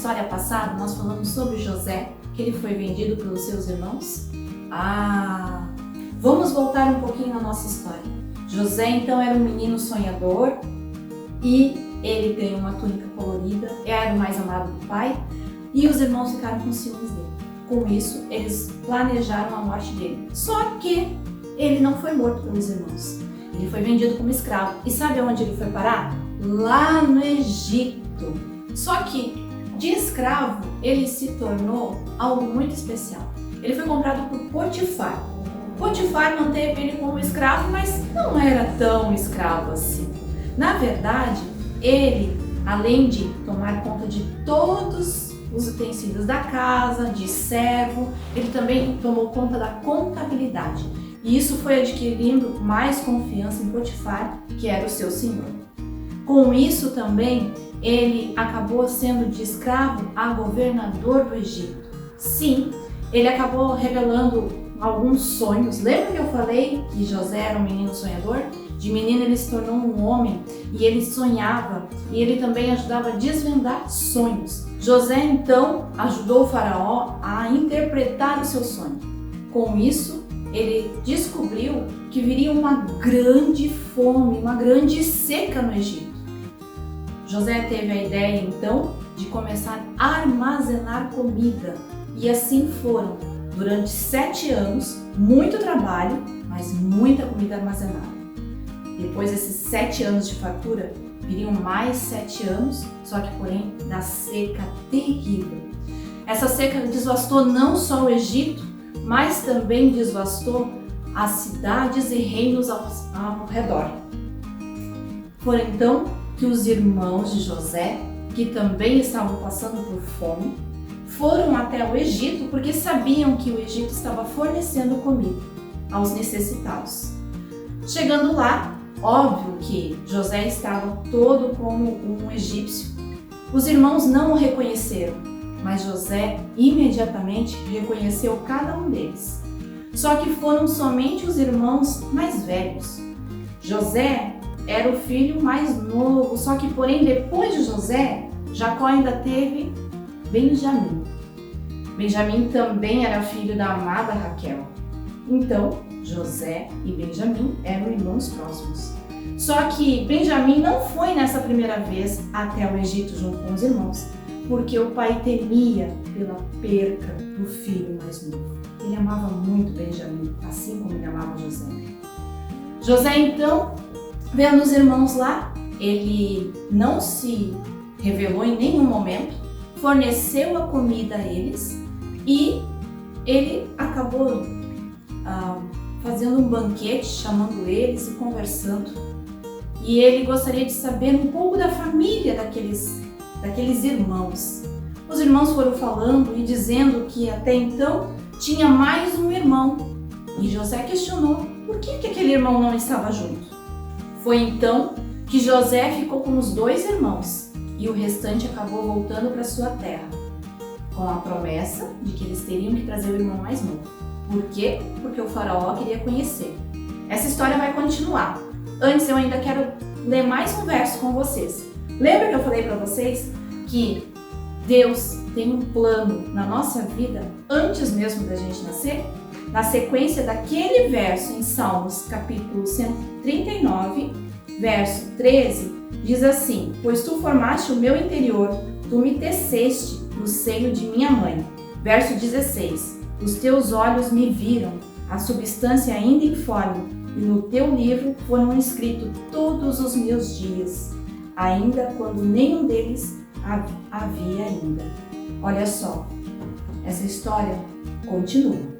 história passada nós falamos sobre José, que ele foi vendido pelos seus irmãos? Vamos voltar um pouquinho na nossa história. José então era um menino sonhador e ele ganhou uma túnica colorida, era o mais amado do pai e os irmãos ficaram com ciúmes dele. Com isso, eles planejaram a morte dele. Só que ele não foi morto pelos irmãos. Ele foi vendido como escravo. E sabe onde ele foi parar? Lá no Egito. Só que de escravo ele se tornou algo muito especial. Ele foi comprado por Potifar. Potifar manteve ele como escravo, mas não era tão escravo assim. Na verdade, ele, além de tomar conta de todos os utensílios da casa, de servo, ele também tomou conta da contabilidade. E isso foi adquirindo mais confiança em Potifar, que era o seu senhor. Com isso também, ele acabou sendo de escravo a governador do Egito. Sim, ele acabou revelando alguns sonhos. Lembra que eu falei que José era um menino sonhador? De menino ele se tornou um homem e ele sonhava e ele também ajudava a desvendar sonhos. José então ajudou o faraó a interpretar o seu sonho. Com isso, ele descobriu que viria uma grande fome, uma grande seca no Egito. José teve a ideia então de começar a armazenar comida e assim foram. Durante 7 anos, muito trabalho, mas muita comida armazenada. Depois desses 7 anos de fartura, viriam mais 7 anos, só que porém da seca terrível. Essa seca devastou não só o Egito, mas também devastou as cidades e reinos ao redor. Foi então que os irmãos de José, que também estavam passando por fome, foram até o Egito porque sabiam que o Egito estava fornecendo comida aos necessitados. Chegando lá, óbvio que José estava todo como um egípcio. Os irmãos não o reconheceram, mas José imediatamente reconheceu cada um deles. Só que foram somente os irmãos mais velhos. José era o filho mais novo, só que porém depois de José, Jacó ainda teve Benjamim. Benjamim também era filho da amada Raquel. Então, José e Benjamim eram irmãos próximos. Só que Benjamim não foi nessa primeira vez até o Egito junto com os irmãos, porque o pai temia pela perca do filho mais novo. Ele amava muito Benjamim, assim como ele amava José. José então, vendo os irmãos lá, ele não se revelou em nenhum momento, forneceu a comida a eles e ele acabou fazendo um banquete, chamando eles e conversando. E ele gostaria de saber um pouco da família daqueles irmãos. Os irmãos foram falando e dizendo que até então tinha mais um irmão. E José questionou por que aquele irmão não estava junto. Foi então que José ficou com os 2 irmãos e o restante acabou voltando para sua terra, com a promessa de que eles teriam que trazer o irmão mais novo. Por quê? Porque o faraó queria conhecer. Essa história vai continuar. Antes eu ainda quero ler mais um verso com vocês. Lembra que eu falei para vocês que Deus tem um plano na nossa vida antes mesmo da gente nascer? Na sequência daquele verso em Salmos capítulo 139, verso 13, diz assim: pois tu formaste o meu interior, tu me teceste no seio de minha mãe. Verso 16, os teus olhos me viram, a substância ainda informe, e no teu livro foram escritos todos os meus dias, ainda quando nenhum deles havia ainda. Olha só, essa história continua.